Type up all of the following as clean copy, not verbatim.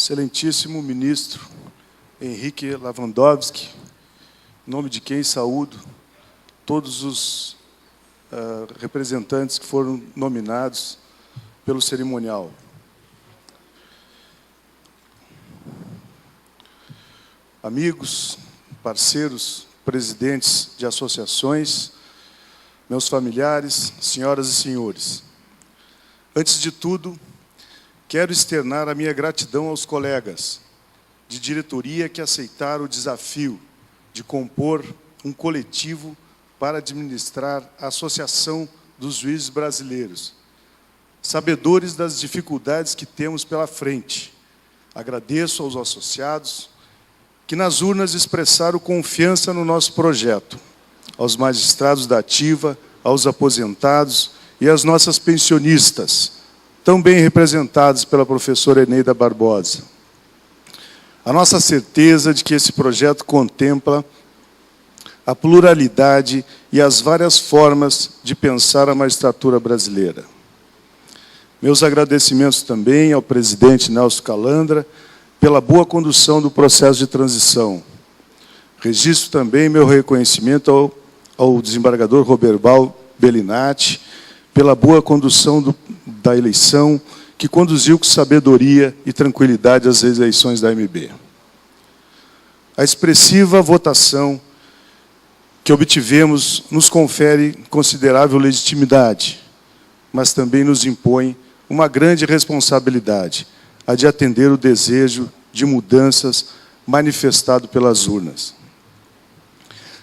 Excelentíssimo ministro Henrique Lewandowski, em nome de quem saúdo todos os representantes que foram nominados pelo cerimonial. Amigos, parceiros, presidentes de associações, meus familiares, senhoras e senhores. Antes de tudo, quero externar a minha gratidão aos colegas de diretoria que aceitaram o desafio de compor um coletivo para administrar a Associação dos Juízes Brasileiros, sabedores das dificuldades que temos pela frente. Agradeço aos associados que nas urnas expressaram confiança no nosso projeto, aos magistrados da ativa, aos aposentados e às nossas pensionistas, tão bem representados pela professora Eneida Barbosa. A nossa certeza de que esse projeto contempla a pluralidade e as várias formas de pensar a magistratura brasileira. Meus agradecimentos também ao presidente Nelson Calandra pela boa condução do processo de transição. Registro também meu reconhecimento ao desembargador Roberval Bellinati pela boa condução da eleição, que conduziu com sabedoria e tranquilidade as eleições da AMB. A expressiva votação que obtivemos nos confere considerável legitimidade, mas também nos impõe uma grande responsabilidade, a de atender o desejo de mudanças manifestado pelas urnas.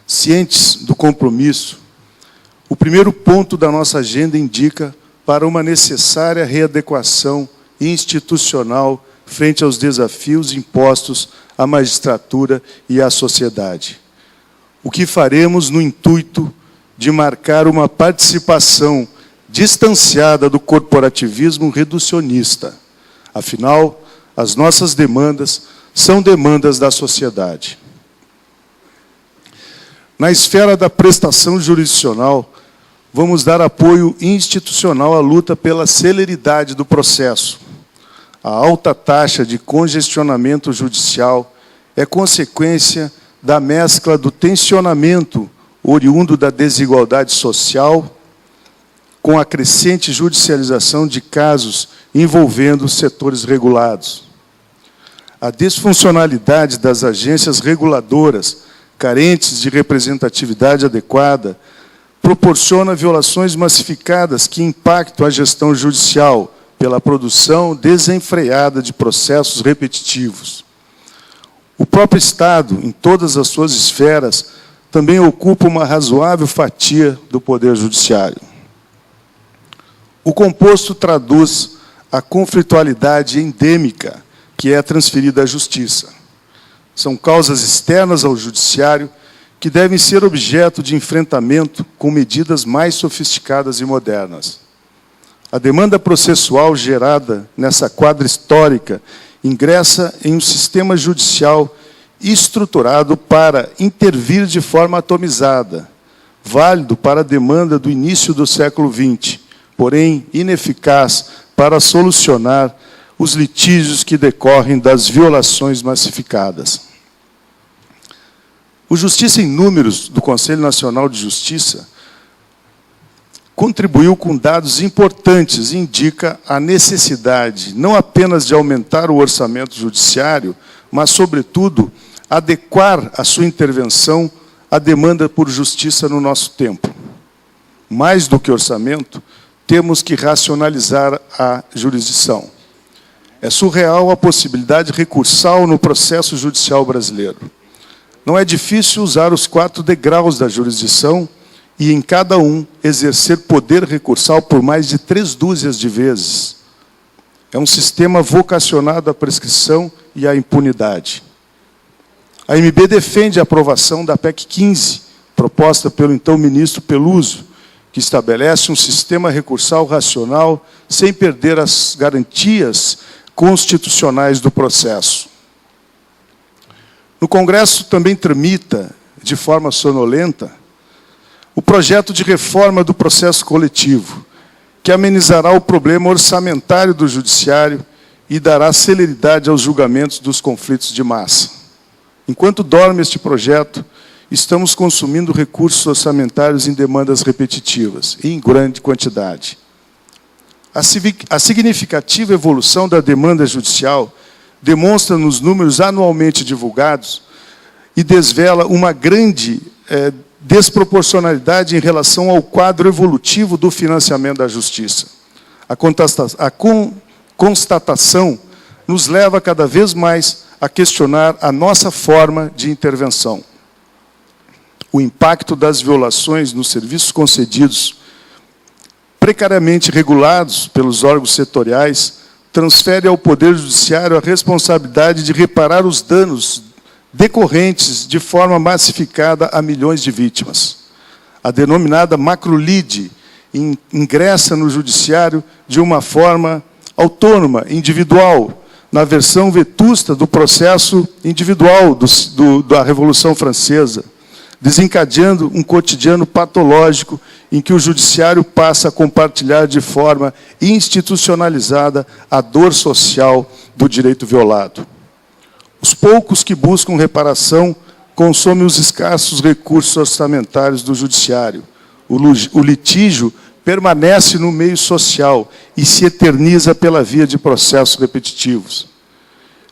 Cientes do compromisso, o primeiro ponto da nossa agenda indica para uma necessária readequação institucional frente aos desafios impostos à magistratura e à sociedade. O que faremos no intuito de marcar uma participação distanciada do corporativismo reducionista. Afinal, as nossas demandas são demandas da sociedade. Na esfera da prestação jurisdicional, vamos dar apoio institucional à luta pela celeridade do processo. A alta taxa de congestionamento judicial é consequência da mescla do tensionamento oriundo da desigualdade social com a crescente judicialização de casos envolvendo setores regulados. A disfuncionalidade das agências reguladoras, carentes de representatividade adequada, proporciona violações massificadas que impactam a gestão judicial pela produção desenfreada de processos repetitivos. O próprio Estado, em todas as suas esferas, também ocupa uma razoável fatia do Poder Judiciário. O composto traduz a conflitualidade endêmica que é transferida à Justiça. São causas externas ao Judiciário que devem ser objeto de enfrentamento com medidas mais sofisticadas e modernas. A demanda processual gerada nessa quadra histórica ingressa em um sistema judicial estruturado para intervir de forma atomizada, válido para a demanda do início do século XX, porém ineficaz para solucionar os litígios que decorrem das violações massificadas. O Justiça em Números do Conselho Nacional de Justiça contribuiu com dados importantes e indica a necessidade não apenas de aumentar o orçamento judiciário, mas, sobretudo, adequar a sua intervenção à demanda por justiça no nosso tempo. Mais do que orçamento, temos que racionalizar a jurisdição. É surreal a possibilidade recursal no processo judicial brasileiro. Não é difícil usar os 4 degraus da jurisdição e, em cada um, exercer poder recursal por mais de 3 dúzias de vezes. É um sistema vocacionado à prescrição e à impunidade. A AMB defende a aprovação da PEC 15, proposta pelo então ministro Peluso, que estabelece um sistema recursal racional sem perder as garantias constitucionais do processo. No Congresso também tramita, de forma sonolenta, o projeto de reforma do processo coletivo, que amenizará o problema orçamentário do Judiciário e dará celeridade aos julgamentos dos conflitos de massa. Enquanto dorme este projeto, estamos consumindo recursos orçamentários em demandas repetitivas, e em grande quantidade. A significativa evolução da demanda judicial demonstra nos números anualmente divulgados e desvela uma grande desproporcionalidade em relação ao quadro evolutivo do financiamento da justiça. A constatação nos leva cada vez mais a questionar a nossa forma de intervenção. O impacto das violações nos serviços concedidos, precariamente regulados pelos órgãos setoriais, transfere ao Poder Judiciário a responsabilidade de reparar os danos decorrentes de forma massificada a milhões de vítimas. A denominada macrolide ingressa no Judiciário de uma forma autônoma, individual, na versão vetusta do processo individual da Revolução Francesa, desencadeando um cotidiano patológico em que o judiciário passa a compartilhar de forma institucionalizada a dor social do direito violado. Os poucos que buscam reparação consomem os escassos recursos orçamentários do judiciário. O litígio permanece no meio social e se eterniza pela via de processos repetitivos.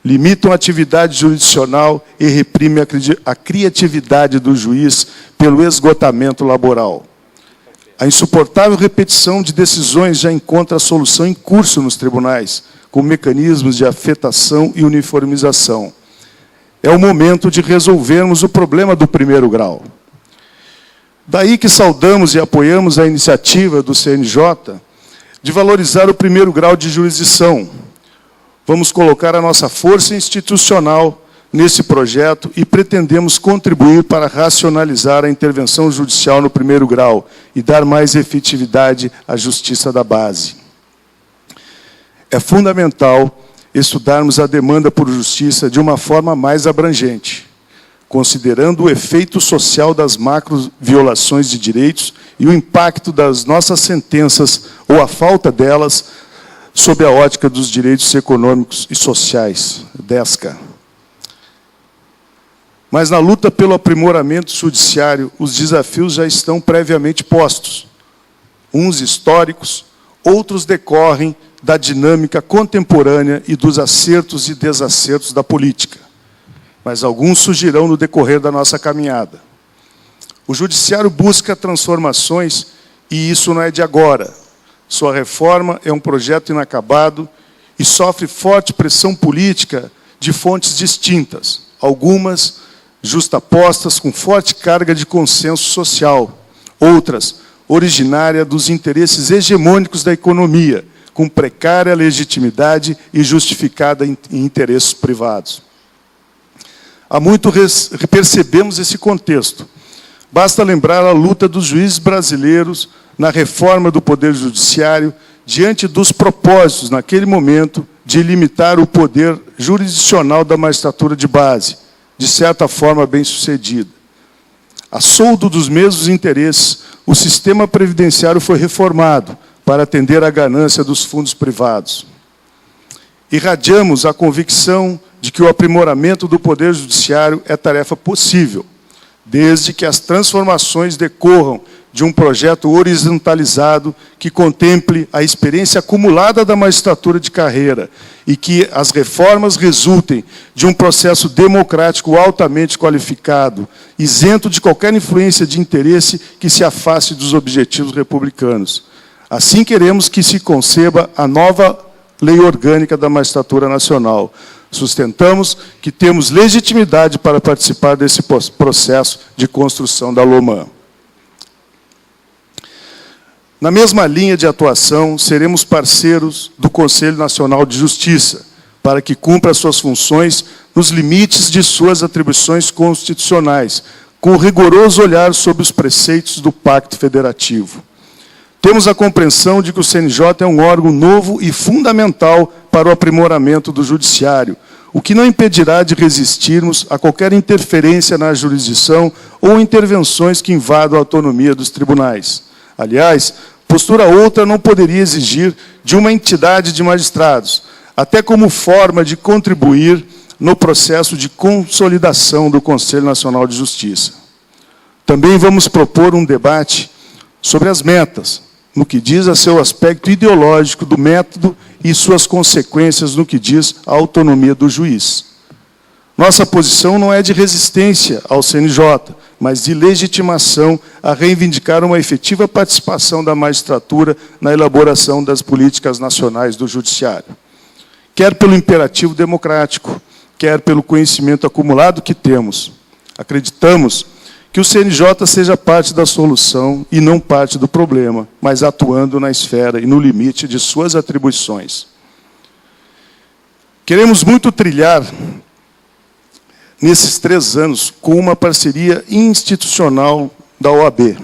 Limitam a atividade jurisdicional e reprime a criatividade do juiz pelo esgotamento laboral. A insuportável repetição de decisões já encontra a solução em curso nos tribunais, com mecanismos de afetação e uniformização. É o momento de resolvermos o problema do primeiro grau. Daí que saudamos e apoiamos a iniciativa do CNJ de valorizar o primeiro grau de jurisdição. Vamos colocar a nossa força institucional nesse projeto e pretendemos contribuir para racionalizar a intervenção judicial no primeiro grau e dar mais efetividade à justiça da base. É fundamental estudarmos a demanda por justiça de uma forma mais abrangente, considerando o efeito social das macro-violações de direitos e o impacto das nossas sentenças, ou a falta delas, sob a ótica dos direitos econômicos e sociais, DESCA. Mas na luta pelo aprimoramento judiciário, os desafios já estão previamente postos. Uns históricos, outros decorrem da dinâmica contemporânea e dos acertos e desacertos da política. Mas alguns surgirão no decorrer da nossa caminhada. O judiciário busca transformações e isso não é de agora. Sua reforma é um projeto inacabado e sofre forte pressão política de fontes distintas, algumas justapostas com forte carga de consenso social, outras originária dos interesses hegemônicos da economia, com precária legitimidade e justificada em interesses privados. Há muito percebemos esse contexto. Basta lembrar a luta dos juízes brasileiros na reforma do Poder Judiciário, diante dos propósitos, naquele momento, de limitar o poder jurisdicional da magistratura de base, de certa forma bem-sucedida. A soldo dos mesmos interesses, o sistema previdenciário foi reformado para atender à ganância dos fundos privados. Irradiamos a convicção de que o aprimoramento do Poder Judiciário é tarefa possível, desde que as transformações decorram de um projeto horizontalizado que contemple a experiência acumulada da magistratura de carreira e que as reformas resultem de um processo democrático altamente qualificado, isento de qualquer influência de interesse que se afaste dos objetivos republicanos. Assim queremos que se conceba a nova Lei Orgânica da Magistratura Nacional. Sustentamos que temos legitimidade para participar desse processo de construção da LOMAN. Na mesma linha de atuação, seremos parceiros do Conselho Nacional de Justiça, para que cumpra suas funções nos limites de suas atribuições constitucionais, com rigoroso olhar sobre os preceitos do Pacto Federativo. Temos a compreensão de que o CNJ é um órgão novo e fundamental para o aprimoramento do judiciário, o que não impedirá de resistirmos a qualquer interferência na jurisdição ou intervenções que invadam a autonomia dos tribunais. Aliás, postura outra não poderia exigir de uma entidade de magistrados, até como forma de contribuir no processo de consolidação do Conselho Nacional de Justiça. Também vamos propor um debate sobre as metas, no que diz a seu aspecto ideológico do método e suas consequências no que diz à autonomia do juiz. Nossa posição não é de resistência ao CNJ, mas de legitimação a reivindicar uma efetiva participação da magistratura na elaboração das políticas nacionais do judiciário. Quer pelo imperativo democrático, quer pelo conhecimento acumulado que temos. Acreditamos que o CNJ seja parte da solução e não parte do problema, mas atuando na esfera e no limite de suas atribuições. Queremos muito trilhar, nesses 3 anos, com uma parceria institucional da OAB.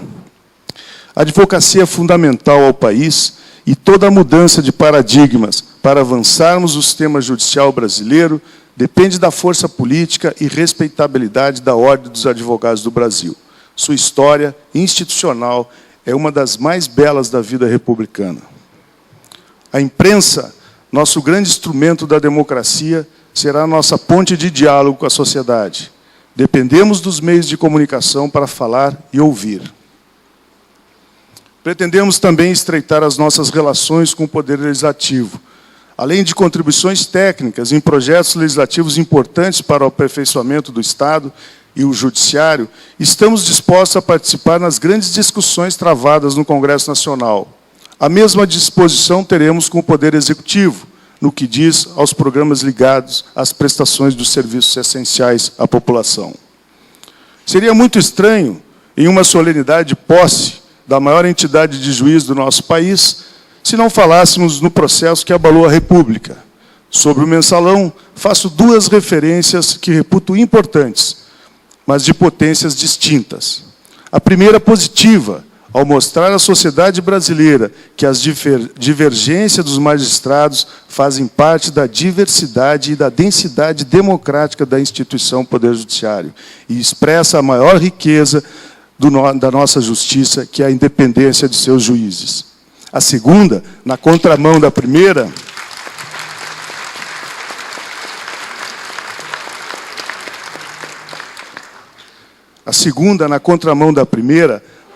A advocacia é fundamental ao país e toda a mudança de paradigmas para avançarmos o sistema judicial brasileiro depende da força política e respeitabilidade da Ordem dos Advogados do Brasil. Sua história institucional é uma das mais belas da vida republicana. A imprensa, nosso grande instrumento da democracia, será a nossa ponte de diálogo com a sociedade. Dependemos dos meios de comunicação para falar e ouvir. Pretendemos também estreitar as nossas relações com o Poder Legislativo, além de contribuições técnicas em projetos legislativos importantes para o aperfeiçoamento do Estado e o Judiciário, estamos dispostos a participar nas grandes discussões travadas no Congresso Nacional. A mesma disposição teremos com o Poder Executivo, no que diz aos programas ligados às prestações dos serviços essenciais à população. Seria muito estranho, em uma solenidade de posse da maior entidade de juízo do nosso país, se não falássemos no processo que abalou a República. Sobre o mensalão, faço 2 referências que reputo importantes, mas de potências distintas. A primeira positiva, ao mostrar à sociedade brasileira que as divergências dos magistrados fazem parte da diversidade e da densidade democrática da instituição Poder Judiciário e expressa a maior riqueza da nossa justiça, que é a independência de seus juízes. A segunda, na contramão da primeira,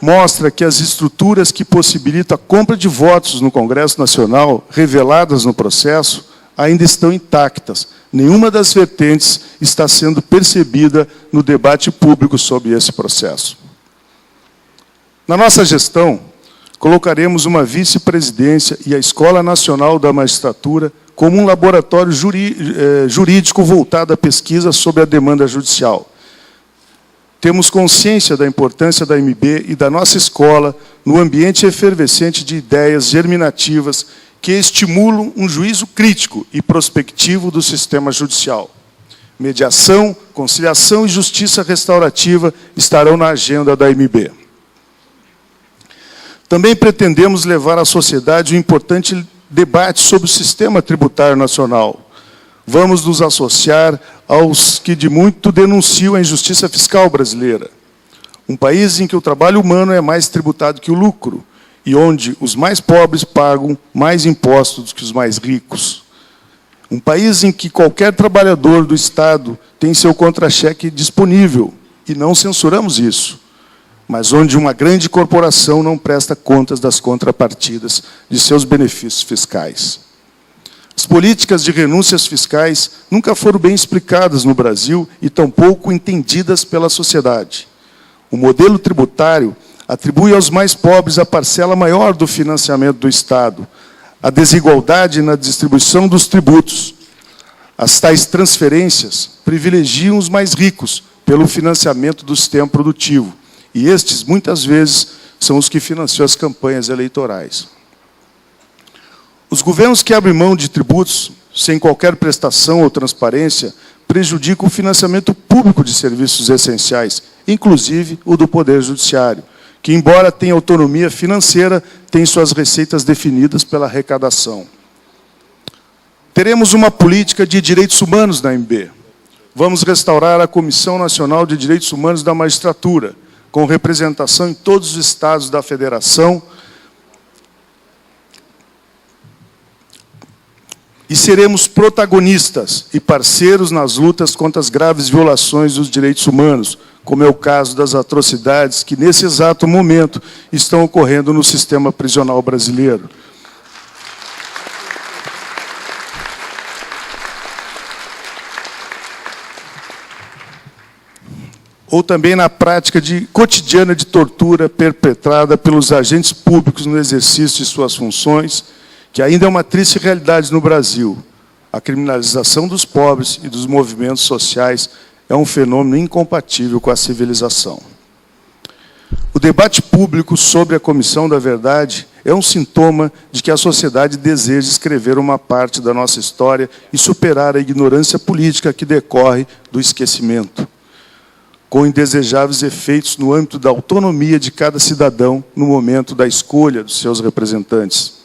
mostra que as estruturas que possibilitam a compra de votos no Congresso Nacional, reveladas no processo, ainda estão intactas. Nenhuma das vertentes está sendo percebida no debate público sobre esse processo. Na nossa gestão, colocaremos uma vice-presidência e a Escola Nacional da Magistratura como um laboratório jurídico voltado à pesquisa sobre a demanda judicial. Temos consciência da importância da MB e da nossa escola no ambiente efervescente de ideias germinativas que estimulam um juízo crítico e prospectivo do sistema judicial. Mediação, conciliação e justiça restaurativa estarão na agenda da MB. Também pretendemos levar à sociedade um importante debate sobre o sistema tributário nacional. Vamos nos associar aos que de muito denunciam a injustiça fiscal brasileira. Um país em que o trabalho humano é mais tributado que o lucro e onde os mais pobres pagam mais impostos que os mais ricos. Um país em que qualquer trabalhador do Estado tem seu contra-cheque disponível, e não censuramos isso, mas onde uma grande corporação não presta contas das contrapartidas de seus benefícios fiscais. As políticas de renúncias fiscais nunca foram bem explicadas no Brasil e tampouco entendidas pela sociedade. O modelo tributário atribui aos mais pobres a parcela maior do financiamento do Estado, a desigualdade na distribuição dos tributos. As tais transferências privilegiam os mais ricos pelo financiamento do sistema produtivo, e estes, muitas vezes, são os que financiam as campanhas eleitorais. Os governos que abrem mão de tributos, sem qualquer prestação ou transparência, prejudicam o financiamento público de serviços essenciais, inclusive o do Poder Judiciário, que, embora tenha autonomia financeira, tem suas receitas definidas pela arrecadação. Teremos uma política de direitos humanos na MB. Vamos restaurar a Comissão Nacional de Direitos Humanos da Magistratura, com representação em todos os estados da Federação, E seremos protagonistas e parceiros nas lutas contra as graves violações dos direitos humanos, como é o caso das atrocidades que, nesse exato momento, estão ocorrendo no sistema prisional brasileiro. Ou também na prática cotidiana de tortura perpetrada pelos agentes públicos no exercício de suas funções, que ainda é uma triste realidade no Brasil. A criminalização dos pobres e dos movimentos sociais é um fenômeno incompatível com a civilização. O debate público sobre a Comissão da Verdade é um sintoma de que a sociedade deseja escrever uma parte da nossa história e superar a ignorância política que decorre do esquecimento, com indesejáveis efeitos no âmbito da autonomia de cada cidadão no momento da escolha dos seus representantes.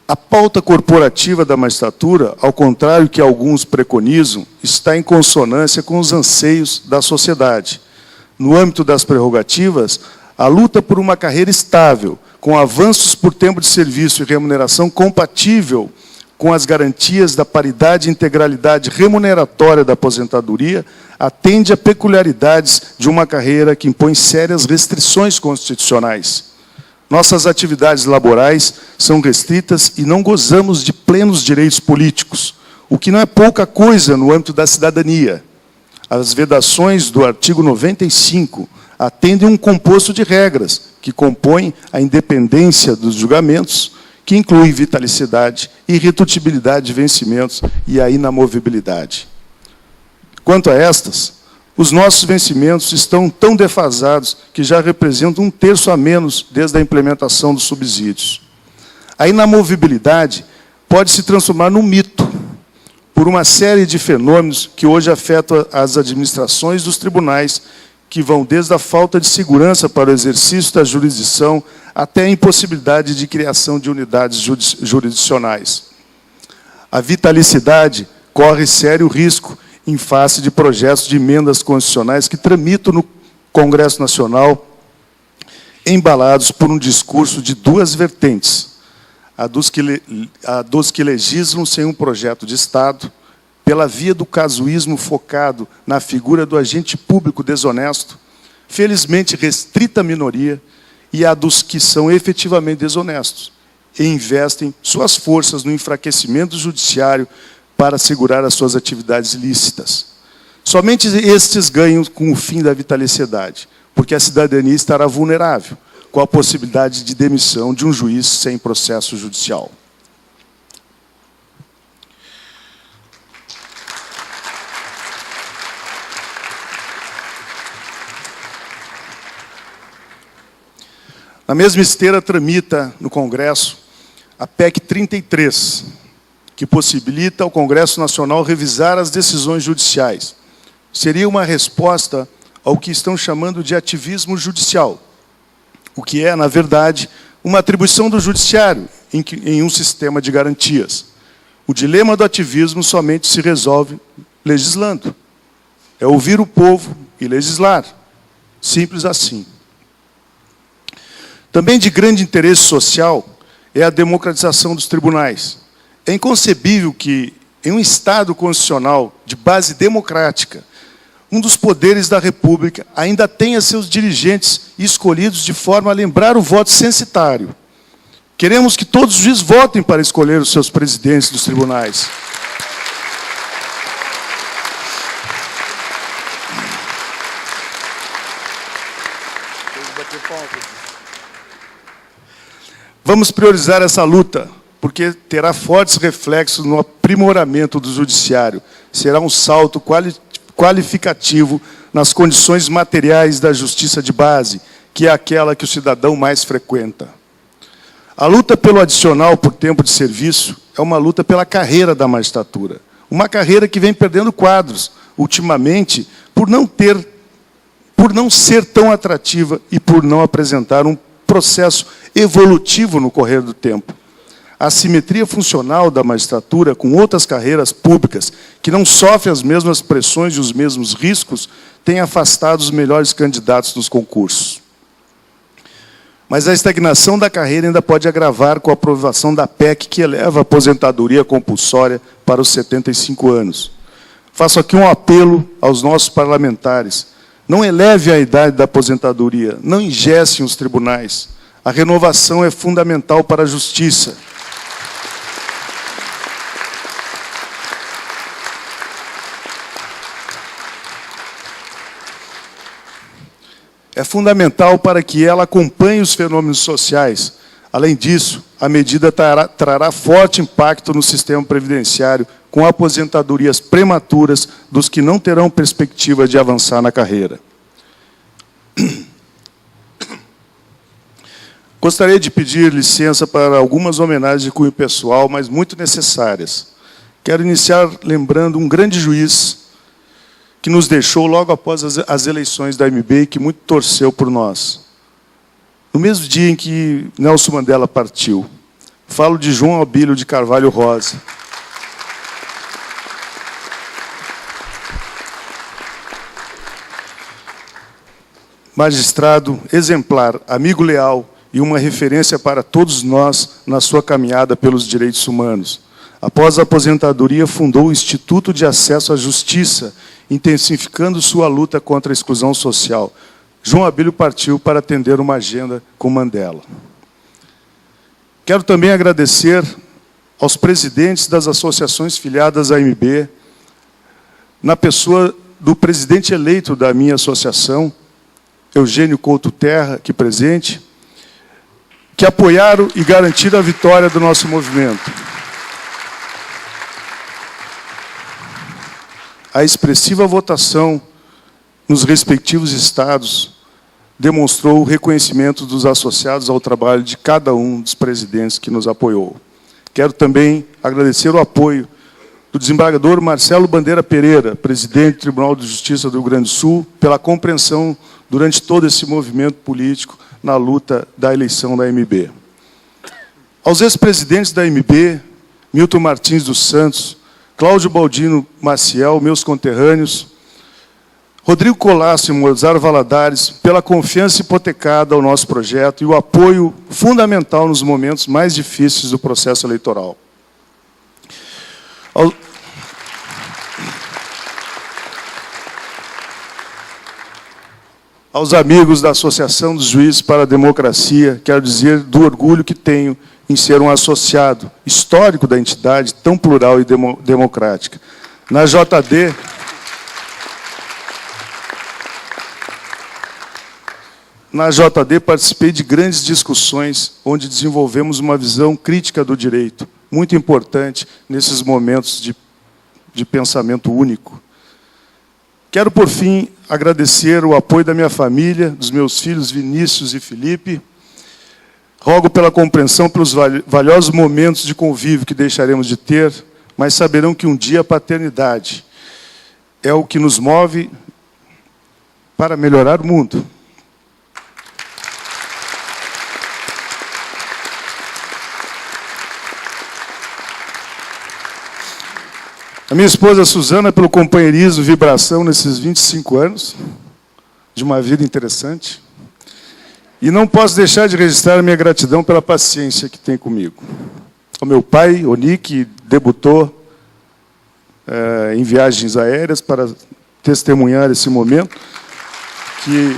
A pauta corporativa da magistratura, ao contrário que alguns preconizam, está em consonância com os anseios da sociedade. No âmbito das prerrogativas, a luta por uma carreira estável, com avanços por tempo de serviço e remuneração compatível com as garantias da paridade e integralidade remuneratória da aposentadoria, atende a peculiaridades de uma carreira que impõe sérias restrições constitucionais. Nossas atividades laborais são restritas e não gozamos de plenos direitos políticos, o que não é pouca coisa no âmbito da cidadania. As vedações do artigo 95 atendem um composto de regras que compõem a independência dos julgamentos, que inclui vitalicidade, irretutibilidade de vencimentos e a inamovibilidade. Quanto a estas, os nossos vencimentos estão tão defasados que já representam 1/3 a menos desde a implementação dos subsídios. A inamovibilidade pode se transformar num mito, por uma série de fenômenos que hoje afetam as administrações dos tribunais, que vão desde a falta de segurança para o exercício da jurisdição até a impossibilidade de criação de unidades jurisdicionais. A vitalicidade corre sério risco em face de projetos de emendas constitucionais que tramitam no Congresso Nacional, embalados por um discurso de duas vertentes: a dos que legislam sem um projeto de Estado, pela via do casuísmo focado na figura do agente público desonesto, felizmente restrita à minoria, e a dos que são efetivamente desonestos e investem suas forças no enfraquecimento do judiciário para assegurar as suas atividades ilícitas. Somente estes ganham com o fim da vitalicidade, porque a cidadania estará vulnerável, com a possibilidade de demissão de um juiz sem processo judicial. Na mesma esteira tramita no Congresso a PEC 33, que possibilita ao Congresso Nacional revisar as decisões judiciais. Seria uma resposta ao que estão chamando de ativismo judicial, o que é, na verdade, uma atribuição do judiciário em um sistema de garantias. O dilema do ativismo somente se resolve legislando. É ouvir o povo e legislar. Simples assim. Também de grande interesse social é a democratização dos tribunais. É inconcebível que, em um Estado constitucional de base democrática, um dos poderes da República ainda tenha seus dirigentes escolhidos de forma a lembrar o voto censitário. Queremos que todos os juízes votem para escolher os seus presidentes dos tribunais. Vamos priorizar essa luta, porque terá fortes reflexos no aprimoramento do judiciário. Será um salto qualificativo nas condições materiais da justiça de base, que é aquela que o cidadão mais frequenta. A luta pelo adicional por tempo de serviço é uma luta pela carreira da magistratura. Uma carreira que vem perdendo quadros, ultimamente, por não ser tão atrativa e por não apresentar um processo evolutivo no correr do tempo. A assimetria funcional da magistratura com outras carreiras públicas, que não sofrem as mesmas pressões e os mesmos riscos, tem afastado os melhores candidatos nos concursos. Mas a estagnação da carreira ainda pode agravar com a aprovação da PEC, que eleva a aposentadoria compulsória para os 75 anos. Faço aqui um apelo aos nossos parlamentares. Não eleve a idade da aposentadoria, não engessem os tribunais. A renovação é fundamental para a justiça. É fundamental para que ela acompanhe os fenômenos sociais. Além disso, a medida trará forte impacto no sistema previdenciário, com aposentadorias prematuras dos que não terão perspectiva de avançar na carreira. Gostaria de pedir licença para algumas homenagens de cunho pessoal, mas muito necessárias. Quero iniciar lembrando um grande juiz que nos deixou logo após as eleições da AMB e que muito torceu por nós. No mesmo dia em que Nelson Mandela partiu, falo de João Abílio de Carvalho Rosa. Magistrado exemplar, amigo leal e uma referência para todos nós na sua caminhada pelos direitos humanos. Após a aposentadoria, fundou o Instituto de Acesso à Justiça, intensificando sua luta contra a exclusão social. João Abílio partiu para atender uma agenda com Mandela. Quero também agradecer aos presidentes das associações filiadas à AMB, na pessoa do presidente eleito da minha associação, Eugênio Couto Terra, aqui presente, que apoiaram e garantiram a vitória do nosso movimento. A expressiva votação nos respectivos estados demonstrou o reconhecimento dos associados ao trabalho de cada um dos presidentes que nos apoiou. Quero também agradecer o apoio do desembargador Marcelo Bandeira Pereira, presidente do Tribunal de Justiça do Rio Grande do Sul, pela compreensão durante todo esse movimento político na luta da eleição da AMB. Aos ex-presidentes da AMB, Milton Martins dos Santos, Cláudio Baldino Maciel, meus conterrâneos, Rodrigo Colasso e Mozart Valadares, pela confiança hipotecada ao nosso projeto e o apoio fundamental nos momentos mais difíceis do processo eleitoral. Aos amigos da Associação dos Juízes para a Democracia, quero dizer do orgulho que tenho em ser um associado histórico da entidade tão plural e democrática. Na JD, participei de grandes discussões onde desenvolvemos uma visão crítica do direito, muito importante nesses momentos de pensamento único. Quero, por fim, agradecer o apoio da minha família, dos meus filhos Vinícius e Felipe. Rogo pela compreensão pelos valiosos momentos de convívio que deixaremos de ter, mas saberão que um dia a paternidade é o que nos move para melhorar o mundo. A minha esposa Suzana, pelo companheirismo e vibração nesses 25 anos, de uma vida interessante. E não posso deixar de registrar a minha gratidão pela paciência que tem comigo. O meu pai, Oni, que debutou em viagens aéreas para testemunhar esse momento, que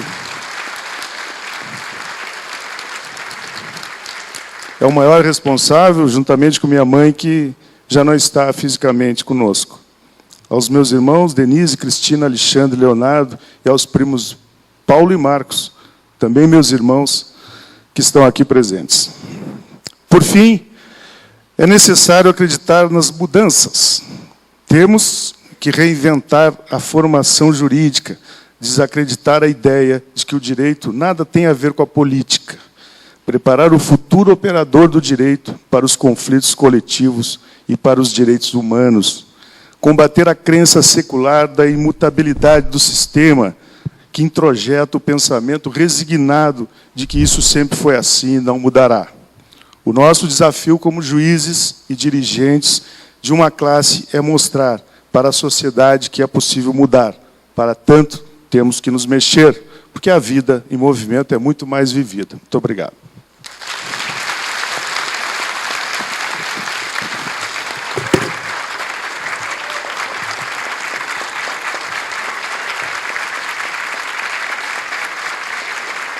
é o maior responsável, juntamente com minha mãe, que já não está fisicamente conosco. Aos meus irmãos, Denise, Cristina, Alexandre, Leonardo, e aos primos Paulo e Marcos, também meus irmãos que estão aqui presentes. Por fim, é necessário acreditar nas mudanças. Temos que reinventar a formação jurídica, desacreditar a ideia de que o direito nada tem a ver com a política, preparar o futuro operador do direito para os conflitos coletivos e para os direitos humanos, combater a crença secular da imutabilidade do sistema, que introjeta o pensamento resignado de que isso sempre foi assim e não mudará. O nosso desafio como juízes e dirigentes de uma classe é mostrar para a sociedade que é possível mudar. Para tanto, temos que nos mexer, porque a vida em movimento é muito mais vivida. Muito obrigado.